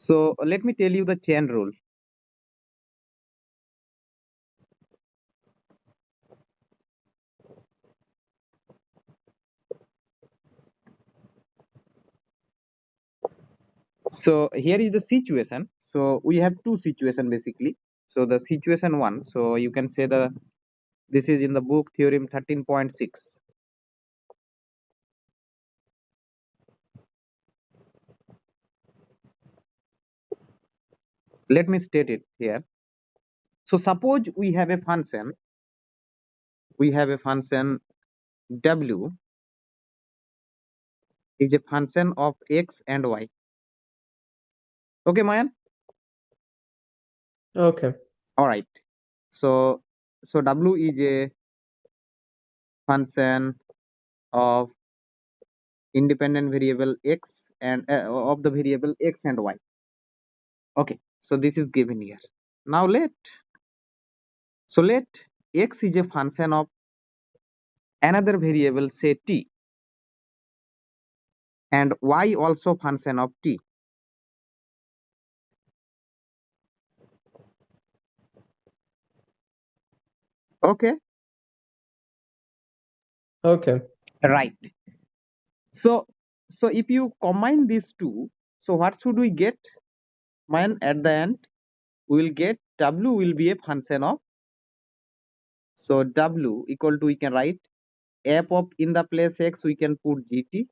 So let me tell you the chain rule. So here is the situation. So we have two situation basically. So the situation one. So you can say the this is in the book theorem 13.6. Let me state it here. So suppose we have a function. We have a function w is a function of x and y. Okay, Mayan. Okay. All right. So w is a function of independent variable x and of the variable x and y. Okay, so this is given here. Now let x is a function of another variable say t and y also function of t. Okay, Okay. right. So if you combine these two, so what should we get? Man, at the end we will get w will be a function of, so w equal to, we can write f of, in the place x we can put gt,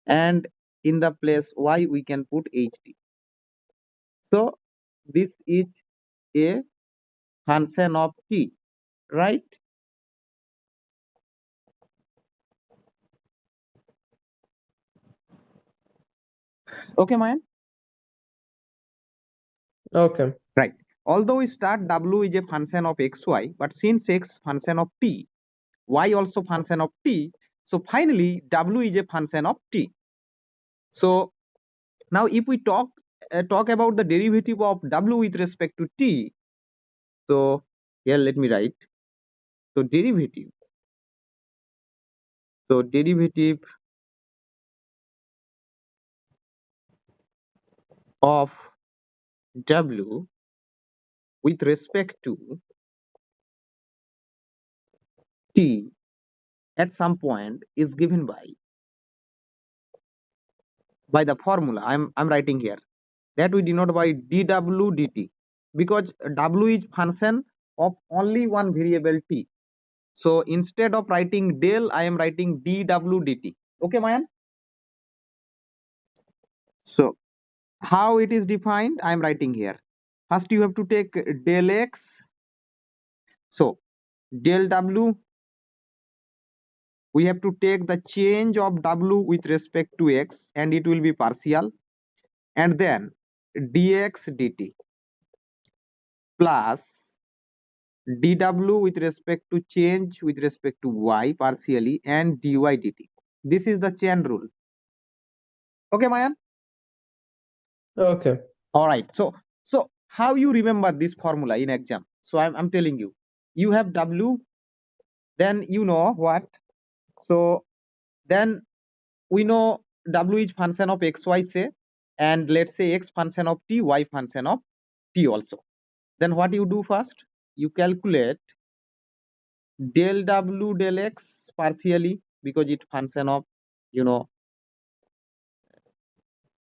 and in the place y we can put ht. So this is a function of t, right? Okay, Mayan. Okay. Right. Although we start w is a function of xy, but since x function of t, y also function of t, so finally w is a function of t. So now if we talk about the derivative of w with respect to t, so here let me write. So derivative of w with respect to t at some point is given by the formula I'm writing here, that we denote by dw dt, because w is function of only one variable t. So instead of writing del, I am writing dw dt. Okay, Mayan. So how it is defined, I am writing here. First you have to take del x. So del w, we have to take the change of w with respect to x and it will be partial, and then dx dt plus dw with respect to change with respect to y partially and dy dt. This is the chain rule. Okay, Mayan. Okay. All right. So how you remember this formula in exam? So I'm telling you, you have w, then you know what. So then we know w is function of x y say, and let's say x function of t, y function of t also. Then what you do first? You calculate del w del x partially, because it function of, you know,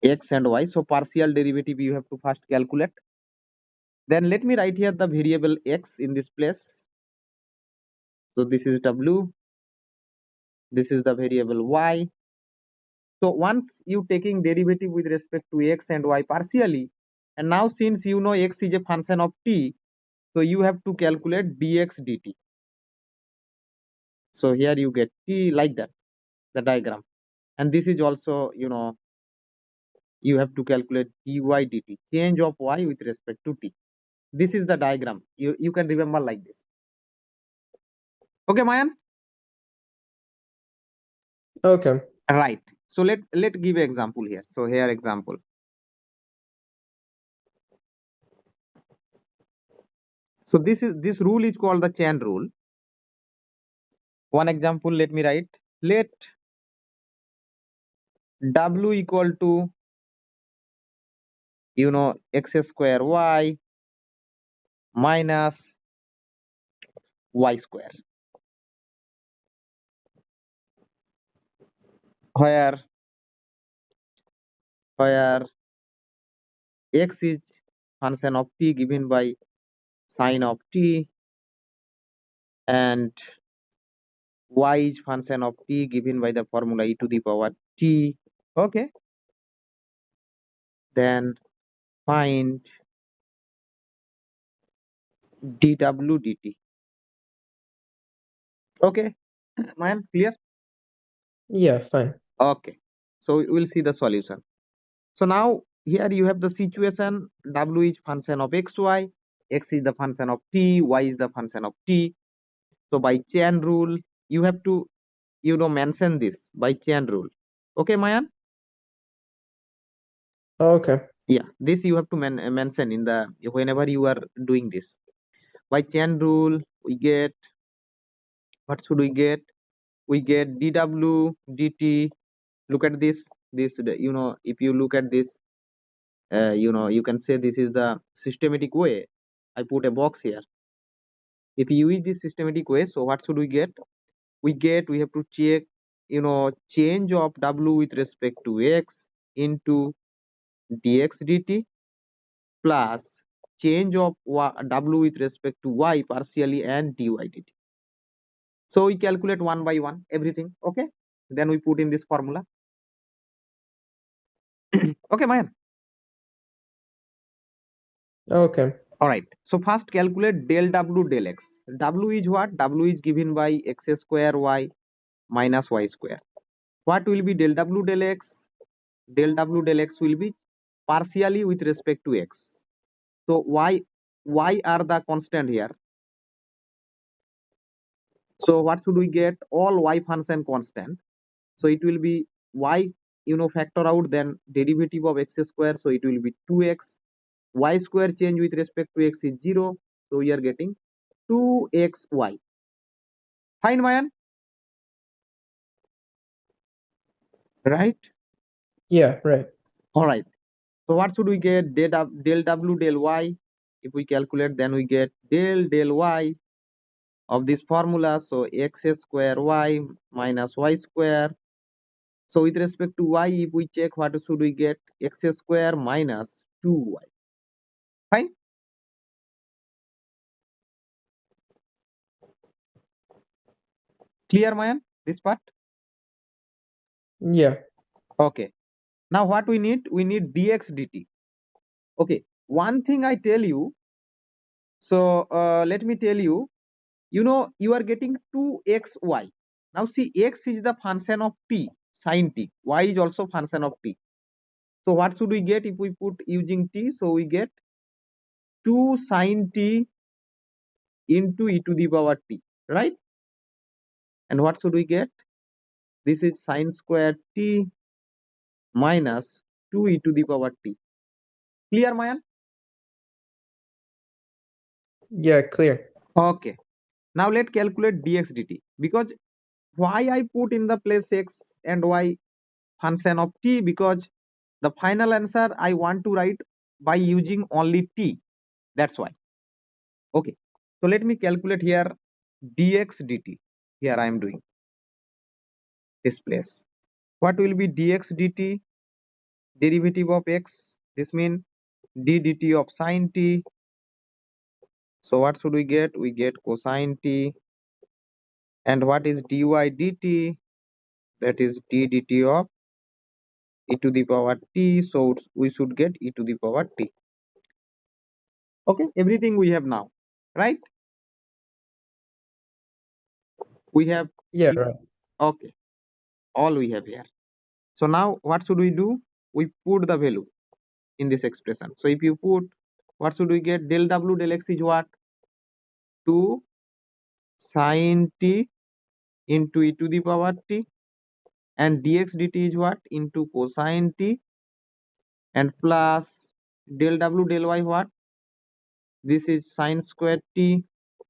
x and y. So partial derivative you have to first calculate. Then let me write here the variable x in this place. So this is w, this is the variable y. So once you taking derivative with respect to x and y partially, and now since you know x is a function of t, so you have to calculate dx dt. So here you get t like that, the diagram. And this is also, you have to calculate dy dt, change of y with respect to t. This is the diagram. You can remember like this. Okay, Mayan? Okay. Right. So let give example here. So here example. So this rule is called the chain rule. One example, let me write. Let w equal to you know, x square y minus y square, where where x is function of t given by sine of t, and y is function of t given by the formula e to the power t. Okay, then find dw dt. Okay, man, clear? Yeah, fine. Okay, so we'll see the solution. So now here you have the situation: w is function of xy, x is the function of t, y is the function of t. So by chain rule, you have to, you know, mention this by chain rule. Okay, Mayan? Okay. Yeah, this you have to mention in the whenever you are doing this. By chain rule, we get, what should we get? We get dw dt. Look at this. This, you know, if you look at this, you know, you can say this is the systematic way. I put a box here. If you use this systematic way, so what should we get? We have to check, you know, change of w with respect to x into dx dt plus change of w with respect to y partially and dy dt. So we calculate one by one everything. Okay, then we put in this formula. Okay, Mayan. Okay. All right. So first calculate del w del x. W is what? W is given by x square y minus y square. What will be del w del x? Del w del x will be partially with respect to x. So y are the constant here. So what should we get? All y function constant. So it will be y, you know, factor out, then derivative of x square. So it will be 2x. Y square change with respect to x is 0. So we are getting 2xy. Fine, Mayan? Right? Yeah, right. All right. So what should we get? Del w del y. If we calculate, then we get del y of this formula. So x square y minus y square. So with respect to y, if we check, what should we get? X square minus 2y. Fine. Clear, Mayan? This part? Yeah. Okay. Now what we need? We need dx dt. Okay. One thing I tell you. So let me tell you. You know, you are getting 2xy. Now see, x is the function of t, sine t. Y is also function of t. So what should we get if we put using t? So we get 2 sine t into e to the power t, right? And what should we get? This is sine square t minus 2 e to the power t. Clear, Mayan? Yeah, clear. Okay. Now let's calculate dx dt. Because why I put in the place x and y function of t? Because the final answer I want to write by using only t. That's why. Okay. So let me calculate here dx dt. Here I am doing this place. What will be dx dt? Derivative of x. This means d dt of sine t. So what should we get? We get cosine t. And what is dy dt? That is d dt of e to the power t. So we should get e to the power t. Okay, everything we have now, right? We have, Yeah, right. okay, all we have here. So now what should we do? We put the value in this expression. So if you put, what should we get? Del w del x is what? 2 sine t into e to the power t, and dx dt is what? Into cosine t, and plus del w del y what? This is sine square t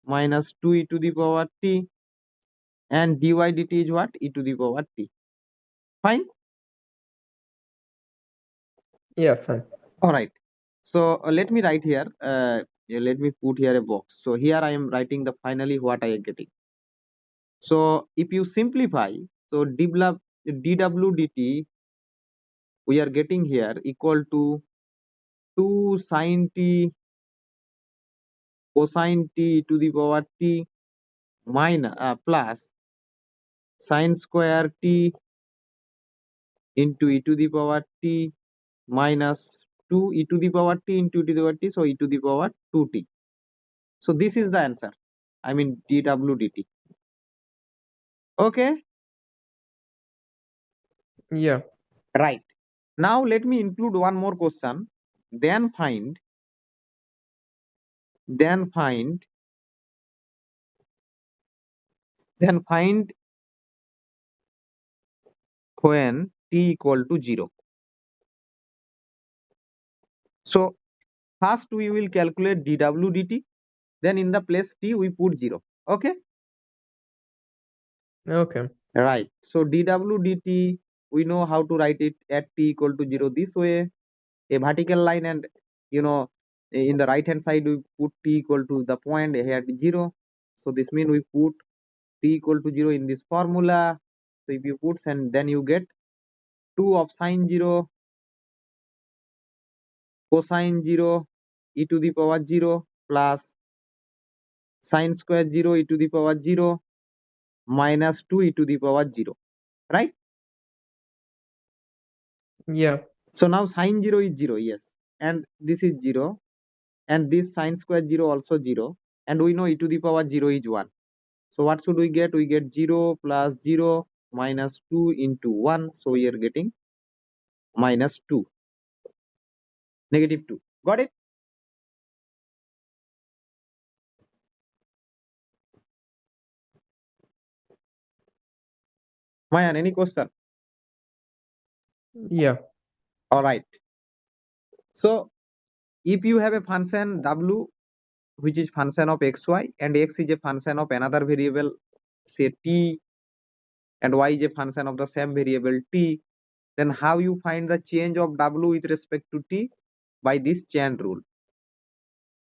minus 2 e to the power t, and dy dt is what? E to the power t. Fine. Yeah, fine. All right. So let me write here. Yeah, let me put here a box. So here I am writing the finally what I am getting. So if you simplify, so dw dt we are getting here equal to 2 sine t cosine t to the power t minus plus sine square t into e to the power t minus 2 e to the power t into e to the power t, so e to the power 2t. So this is the answer. I mean dw dt. Okay, Yeah. right. Now let me include one more question. Then find, then find, then find when t equal to 0. So first we will calculate dw dt. Then in the place t we put 0. Okay. Okay. Right. So dw dt, we know how to write it at t equal to 0 this way, a vertical line, and you know in the right hand side we put t equal to the point here at 0. So this means we put t equal to 0 in this formula. So if you put, and then you get 2 of sine 0 cosine 0 e to the power 0 plus sine square 0 e to the power 0 minus 2 e to the power 0, right? Yeah. So now sine 0 is 0, yes, and this is 0, and this sine square 0 also 0, and we know e to the power 0 is 1. So what should we get? We get 0 plus 0 minus 2 into 1, so we are getting minus 2, negative 2. Got it? Mayan, any question? Yeah. All right. So if you have a function w which is function of xy, and x is a function of another variable say t, and y is a function of the same variable t, then how you find the change of w with respect to t? By this chain rule.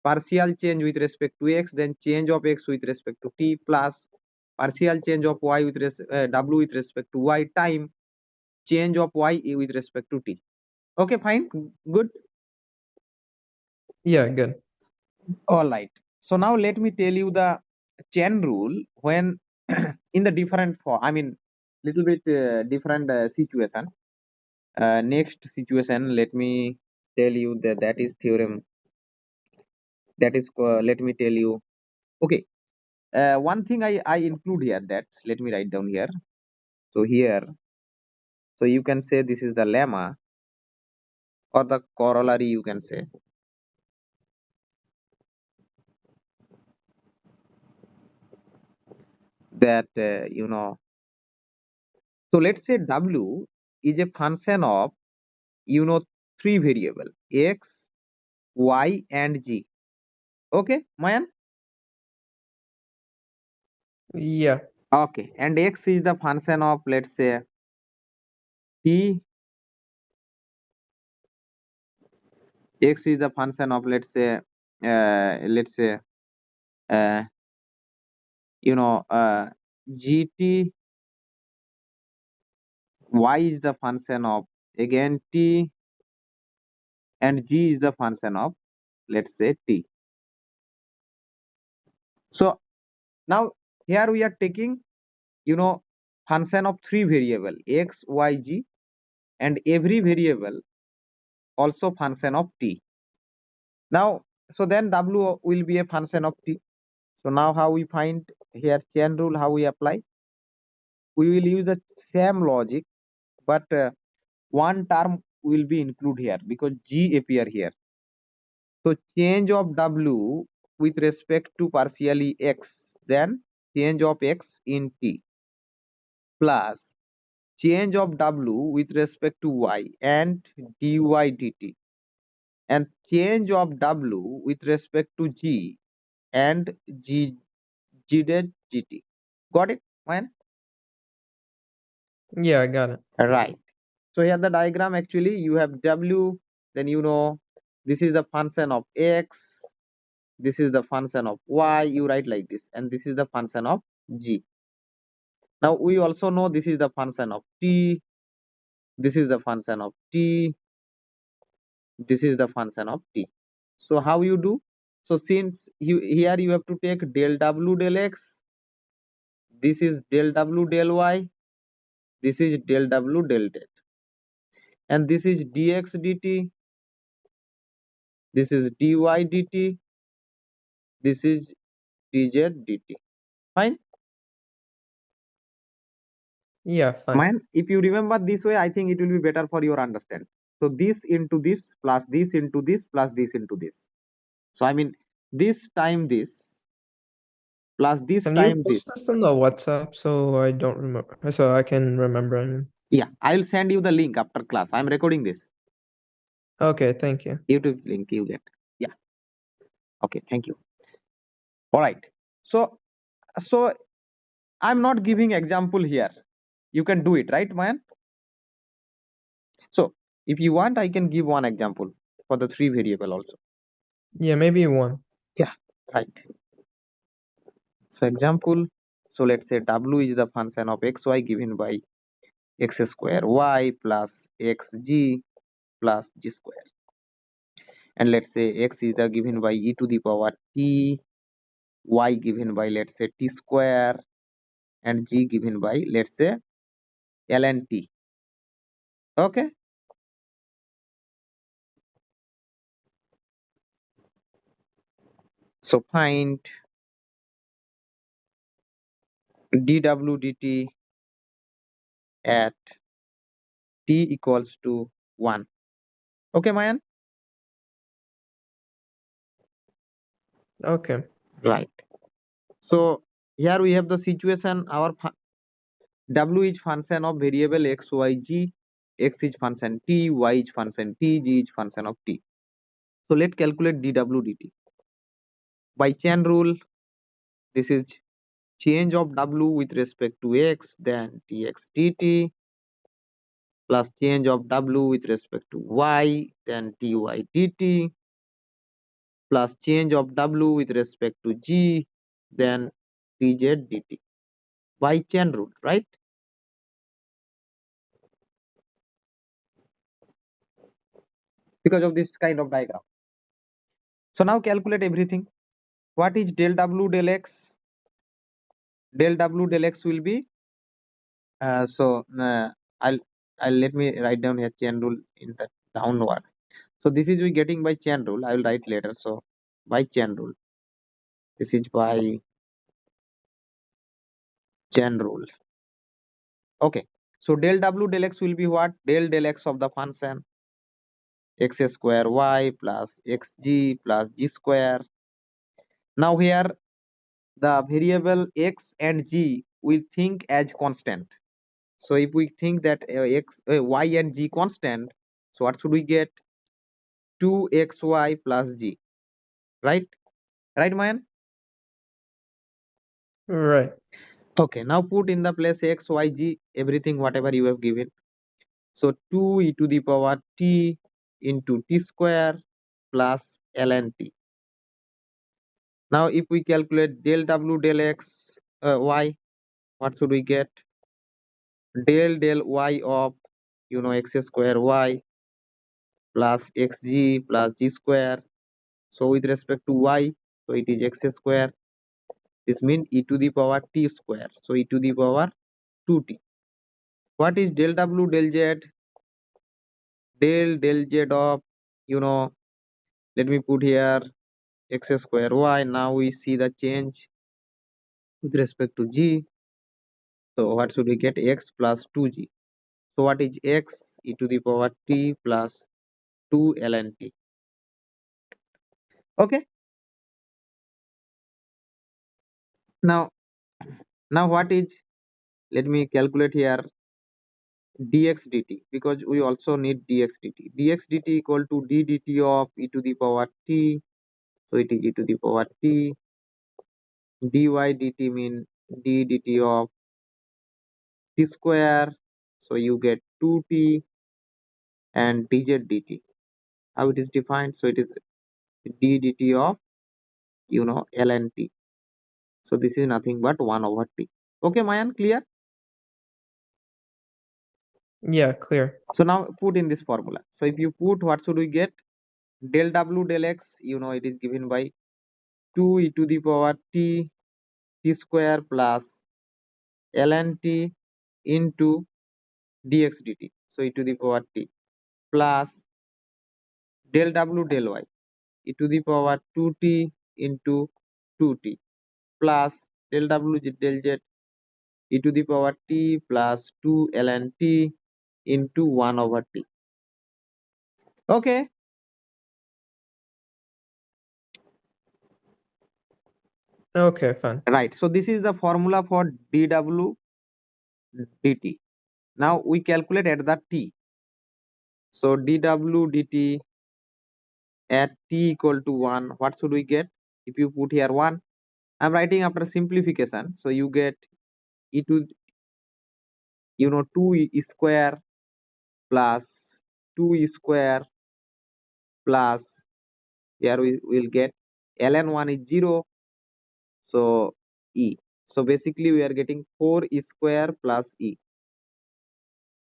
Partial change with respect to x, then change of x with respect to t, plus partial change of y with w with respect to y time change of y with respect to t. Okay, fine, good. Yeah. Good. All right. So now let me tell you the chain rule when in the different form. I mean, little bit different situation. Next situation, let me tell you that is theorem. That is, let me tell you. Okay. One thing I include here, that let me write down here. So here, so you can say this is the lemma or the corollary. You can say that So let's say w is a function of three variable x, y, and z. Okay, Mayan. Yeah. Okay, and x is the function of, let's say, t. X is the function of, let's say uh, gt. Y is the function of again t, and g is the function of, let's say, t. So now here we are taking you know function of three variable x, y, z, and every variable also function of t. Now, so then w will be a function of t. So now how we find here chain rule, how we apply? We will use the same logic, but one term will be included here because g appear here. So change of w with respect to partially x, then change of x in t, plus change of w with respect to y and dy dt, and change of w with respect to g and g dash gt. Got it, man? Yeah. I got it. Right. So here the diagram, actually you have w, then this is the function of x, this is the function of y, you write like this, and this is the function of g. Now we also know this is the function of t, this is the function of t, this is the function of t. So how you do? So since you here you have to take del w del x, this is del w del y, this is del w del z, and this is dx dt, this is dy dt, this is dz dt. Fine. Yeah, fine. Man, if you remember this way, I think it will be better for your understand. So this into this plus this into this plus this into this. So I mean this time this plus this Can you time this. post this on the WhatsApp so I don't remember, so I can remember? I mean. Yeah, I'll send you the link after class. I'm recording this. Okay, thank you. YouTube link you get. Yeah. Okay. Thank you. All right. So I'm not giving example here. You can do it, right, Mayan? So if you want, I can give one example for the three variable also. Yeah, maybe one. Yeah. Right. So example. So let's say w is the function of xy given by x square y plus xg plus g square, and let's say x is the given by e to the power t, y given by let's say t square, and g given by let's say ln t. Okay. So find dw dt at t equals to 1. Okay, Mayan? Okay. Right. So here we have the situation. Our w is function of variable x, y, g. X is function t, y is function t, g is function of t. So let's calculate dw dt. By chain rule, this is change of w with respect to x, then dx dt, plus change of w with respect to y, then dy dt, plus change of w with respect to g, then dz dt. By chain rule, right? Because of this kind of diagram. So now calculate everything. What is del w del x? Del w del x will be I'll let me write down here chain rule in the downward. So this is we getting by chain rule. I will write later. So by chain rule, this is by chain rule. Okay. So del w del x will be what? Del x of the function x square y plus xg plus g square. Now here the variable x and g we think as constant. So if we think that y and g constant, so what should we get? 2xy plus g, right? Right, Mayan? Right. Okay, now put in the place x, y, g, everything whatever you have given. So 2 e to the power t into t square plus ln t. Now if we calculate del w del x y, what should we get? Del y of x square y plus xg plus g square. So with respect to y, so it is x square. This means e to the power t square. So e to the power 2t. What is del w del z? Del z of, let me put here x square y. Now we see the change with respect to g. So what should we get? X plus 2g. So what is x? E to the power t plus 2 ln t. Okay. Now, now what is? Let me calculate here dx dt, because we also need dx dt. Dx dt equal to d dt of e to the power t. So it is e to the power t. Dy dt mean d dt of t square. So you get 2t and dz dt. How it is defined? So it is d dt of ln t. So this is nothing but 1 over t. Okay, Mayan, clear? Yeah, clear. So now put in this formula. So if you put, what should we get? Del w del x, it is given by 2 e to the power t square plus ln t into dx dt. So e to the power t plus del w del y e to the power 2t into 2t plus del w del z e to the power t plus 2 ln t into 1 over t. Okay, Okay, fine. right. So this is the formula for dw dt. Now we calculate at the t. So dw dt at t equal to 1, what should we get? If you put here 1, I'm writing after simplification. So you get e to 2 e square plus 2 e square plus, here we will get ln 1 is 0, so e. So basically we are getting 4 e square plus e.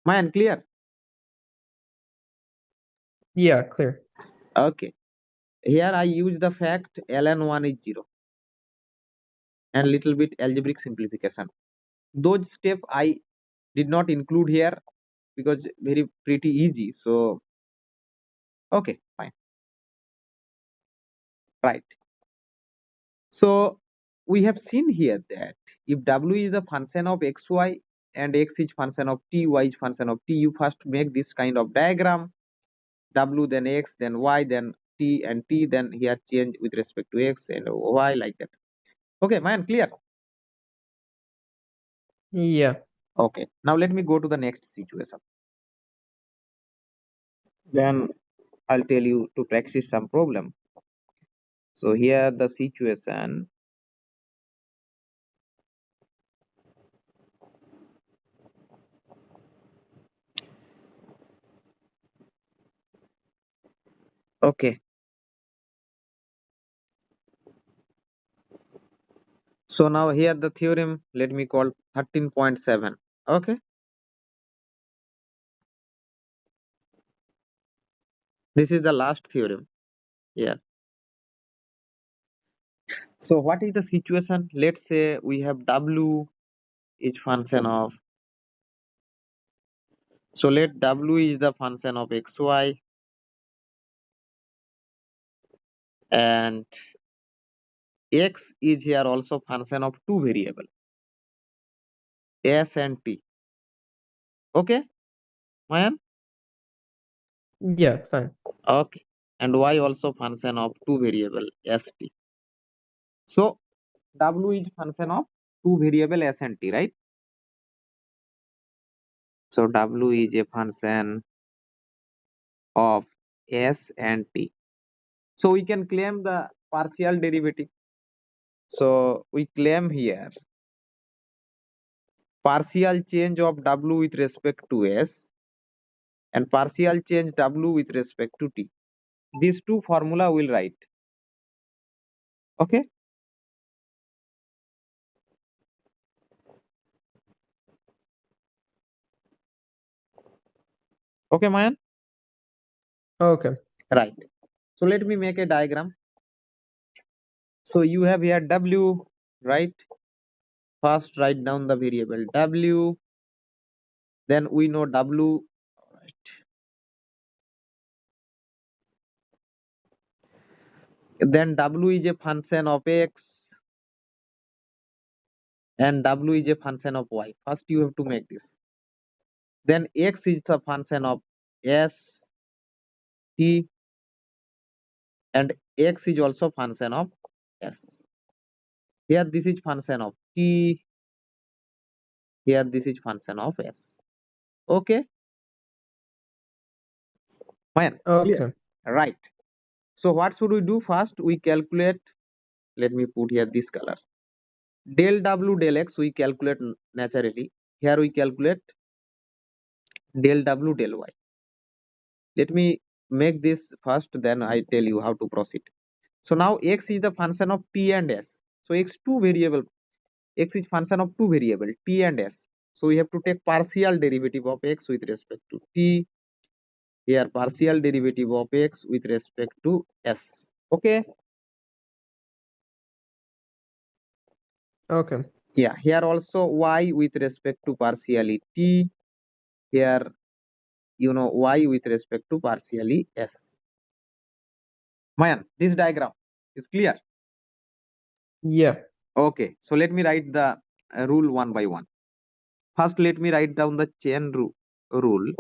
Man, clear? Yeah, clear. Okay. Here I use the fact ln 1 is 0 and little bit algebraic simplification. Those step I did not include here because very pretty easy. So okay, fine. Right. So we have seen here that if w is the function of xy and x is function of t, y is function of t, you first make this kind of diagram: w then x then y then t and t, then here change with respect to x and y, like that. Okay, man, clear? Yeah. Okay, now let me go to the next situation. Then I'll tell you to practice some problem. So here the situation. Okay. So now here the theorem, let me call 13.7. Okay. This is the last theorem. Yeah. So what is the situation? Let's say we have w is function of, so let w is the function of xy and x is here also function of two variable s and t. Okay, Mayan? Yeah, fine. Okay. And y also function of two variable st. So w is function of two variable s and t, right? So w is a function of s and t. So we can claim the partial derivative. So we claim here partial change of w with respect to s and partial change w with respect to t. These two formula will write. Okay. Okay, Mayan? Okay. Right. So let me make a diagram. So you have here w, right? First write down the variable w. Then we know w. Right. Then w is a function of x and w is a function of y. First you have to make this. Then x is the function of s, t, and x is also function of s. Here this is function of t. Here this is function of s. Okay, fine, clear. Okay. Right. So what should we do? First we calculate. Let me put here this color. Del w del x we calculate naturally. Here we calculate del w del y. Let me make this first, then I tell you how to proceed. So now x is the function of t and s. So x is function of two variable t and s. So we have to take partial derivative of x with respect to t. Here partial derivative of x with respect to s. Okay. Okay. Yeah. Here also y with respect to partially t. Here y with respect to partially s. Mayan, this diagram is clear. Yeah. Okay. So let me write the rule one by one. First, let me write down the chain rule.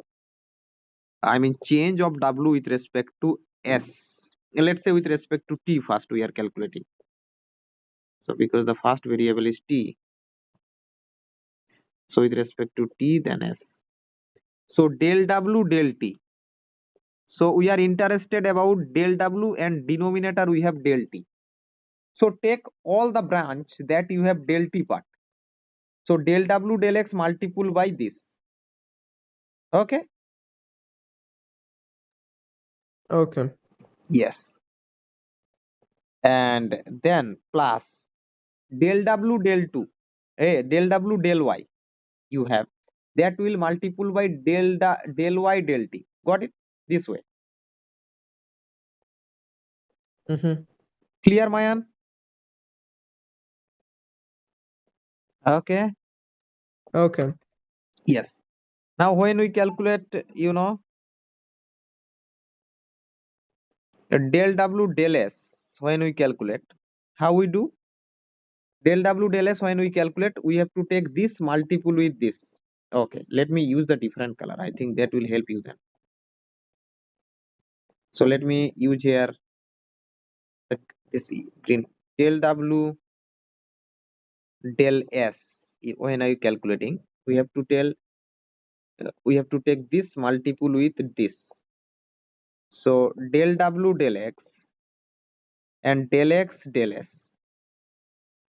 I mean change of w with respect to s. Let's say with respect to t first we are calculating. So because the first variable is t, so with respect to t then s. So del w del t. So we are interested about del w and denominator we have del t. So take all the branch that you have del t part. So del w del x multiple by this. Okay. Okay. Yes. And then plus del w del 2. Del w del y you have that will multiple by del y del t. Got it? This way. Mm-hmm. Clear, Mayan? Okay. Okay. Yes. Now when we calculate, del w del s, when we calculate, how we do? Del w del s when we calculate, we have to take this multiple with this. Okay. Let me use the different color. I think that will help you then. So let me use here this green. Del w del s. When are you calculating? We have to take this multiple with this. So del w del x and del x del s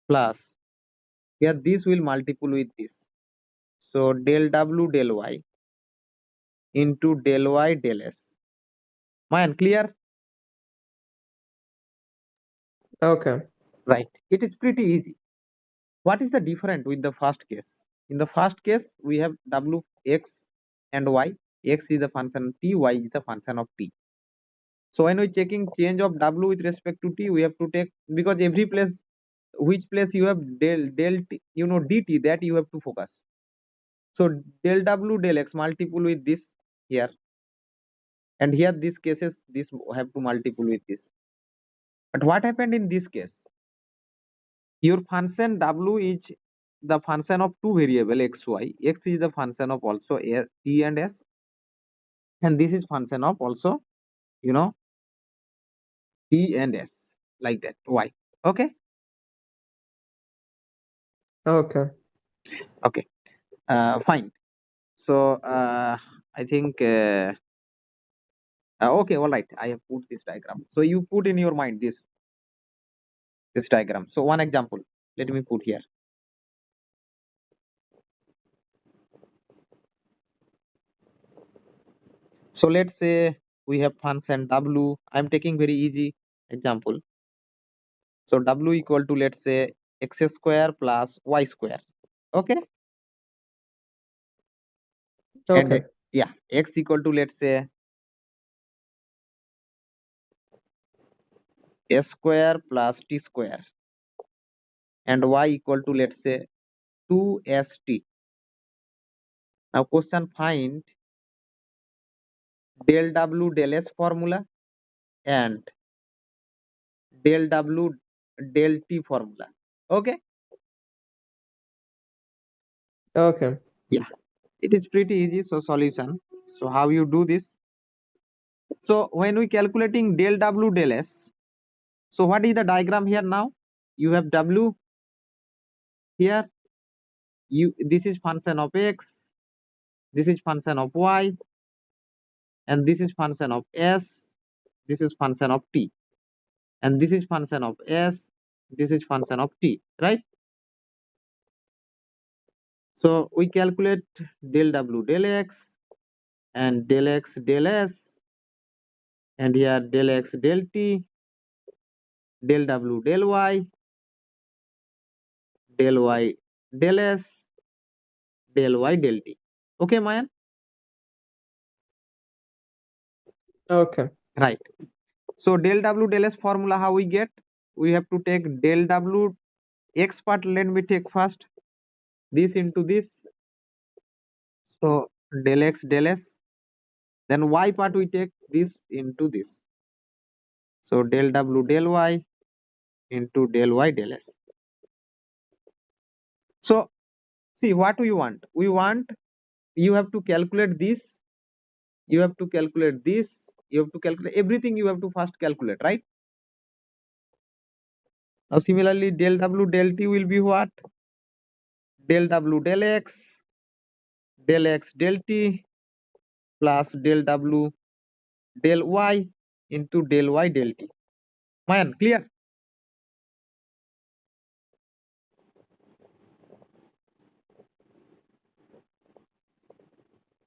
plus here this will multiple with this. So del w del y into del y del s. Mine clear? Okay. Right. It is pretty easy. What is the difference with the first case? In the first case, we have w x and y. X is the function of t, y is the function of t. So when we checking change of w with respect to t, we have to take because every place which place you have del t, dt that you have to focus. So del w del x multiple with this here, and here these cases this have to multiple with this. But what happened in this case? Your function w is the function of two variable x y. X is the function of also t and s, and this is function of also you know t and s like that y. Okay. Okay. Okay. Fine. So I think okay, all right. I have put this diagram. So you put in your mind this diagram. So one example. Let me put here. So let's say we have function w. I'm taking very easy example. So w equal to let's say x square plus y square. Okay. And Okay. yeah, x equal to let's say a square plus t square, and y equal to let's say 2st. Now question, find del w del s formula and del w del t formula. Okay. Okay. Yeah, it is pretty easy. So solution. So how you do this? So when we calculating del w del s, so what is the diagram here now? You have w here. This is function of x. This is function of y, and this is function of s. This is function of t, and this is function of s. This is function of t. Right. So we calculate del w del x and del x del s. and here del x del t, del w del y, del y del s, del y del t. Okay, Mayan? Okay. Right. So del w del s formula, how we get? We have to take del w x part. Let me take first this into this. So del x del s. Then y part we take this into this. So del w del y into del y del s. So see what we want. We want you have to calculate this. You have to calculate this. You have to calculate everything. You have to first calculate, right? Now similarly, del w del t will be what? Del w del x del t plus del w del y into del y del t. Mayan, clear?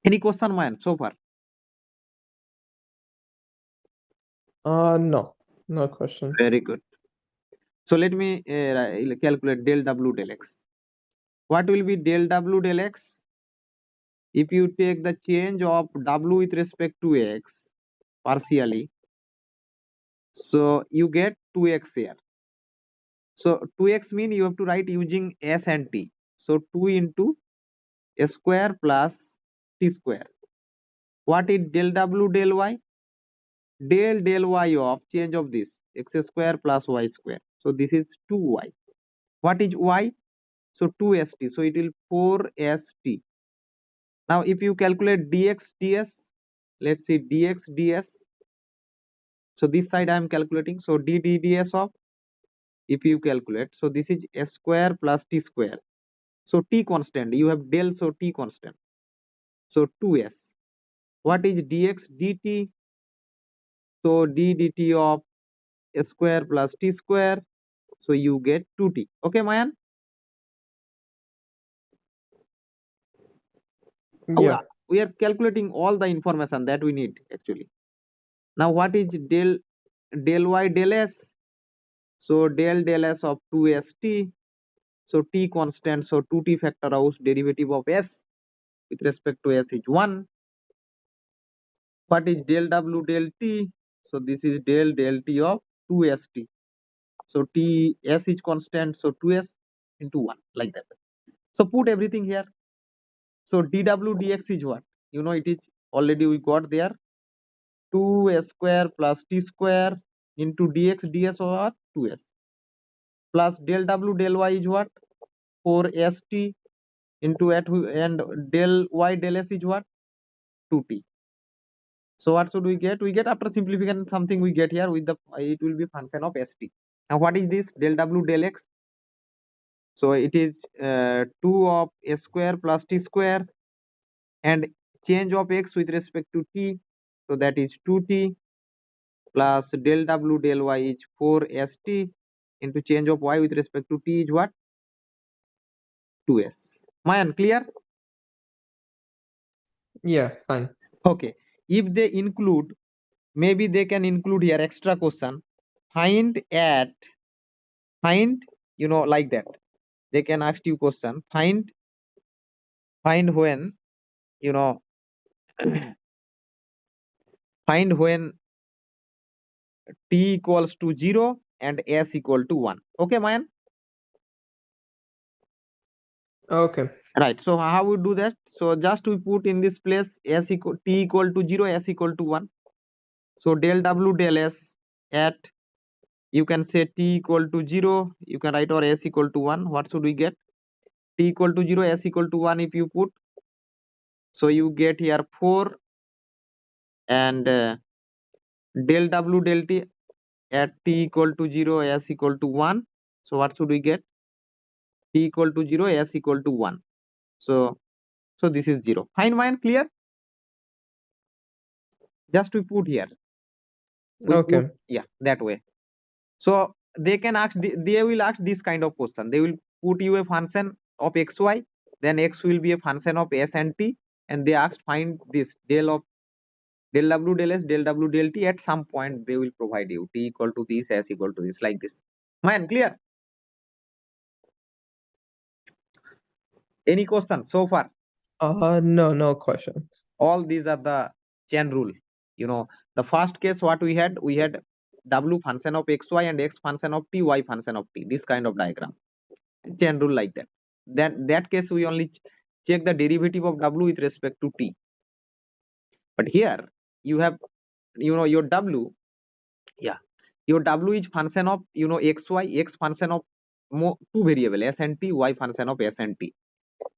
Any question, Mayan, so far? No question. Very good. So let me calculate del w del x. What will be del w del x? If you take the change of w with respect to x partially, so you get 2x here. So 2x mean you have to write using s and t. So 2 into a square plus t square. What is del w del y? Del y of change of this x square plus y square. So this is 2y. What is y? So 2st. So it will 4st. Now if you calculate dx ds, let's see dx ds. So this side I am calculating. So ds of, if you calculate, so this is s square plus t square. So t constant. You have del, so t constant. So 2s. What is dx dt? So d dt of s square plus t square. So you get 2t. Okay, Mayan? Yeah. We are calculating all the information that we need actually. Now what is del y del s? So del s of 2st. So t constant. So 2t factor out derivative of s with respect to s is 1. What is del w del t? So this is del t of 2st. So t s is constant. So 2s into 1 like that. So put everything here. So dw dx is what? You know it is already we got there. 2s square plus t square into dx ds or 2s plus del w del y is what? 4st into at and del y del s is what? 2t. So what should we get? We get after simplification something we get here with the it will be function of st. Now what is this del w del x? So it is 2 of s square plus t square and change of x with respect to t. So that is 2t plus del w del y is 4st into change of y with respect to t is what? 2s. Mayan, clear? Yeah, fine. Okay. If they include, maybe they can include here extra question. Find like that. They can ask you question. Find when, you know, find when t equals to 0 and s equal to 1. Okay, Mayan? Okay. Right. So how we do that? So just we put in this place t equal to 0, s equal to 1. So del w del s at, you can say t equal to 0, you can write or s equal to 1. What should we get? T equal to 0, s equal to 1 if you put. So you get here 4 and del w del t at t equal to 0, s equal to 1. So what should we get? T equal to 0, s equal to 1. So this is 0. Fine, Mayan, clear? Just we put here. We Okay. put, yeah, that way. So they can ask, they will ask this kind of question. They will put you a function of xy, then x will be a function of s and t, and they ask find this del of Del W del S, del W del T, at some point they will provide you T equal to this, S equal to this, like this. Man, clear? Any question so far? No questions. All these are the chain rule. You know, the first case what we had W function of xy and x function of t, y function of t, this kind of diagram, chain rule like that. Then that case we only check the derivative of W with respect to t. But here you have, your W, yeah, your W is function of, xy, x function of two variable s and t, y function of s and t.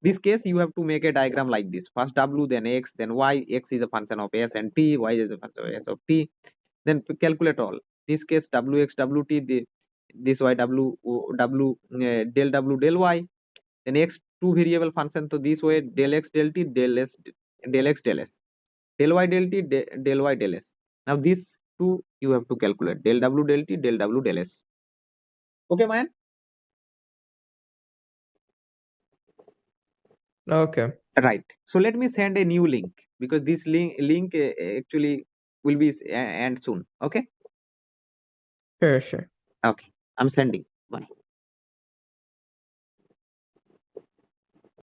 This case you have to make a diagram like this: first W, then x, then y. X is a function of s and t, y is a function of s of t. Then calculate all. This case wx wt, this y w del w del y. Then x two variable function, so this way del x del t del s del x del s, del y del t del y del s. Now these two you have to calculate: del w del t del w del s. Okay, man. Okay. Right. So let me send a new link, because this link actually will be end soon. Okay. Sure. Okay. I'm sending. Bye.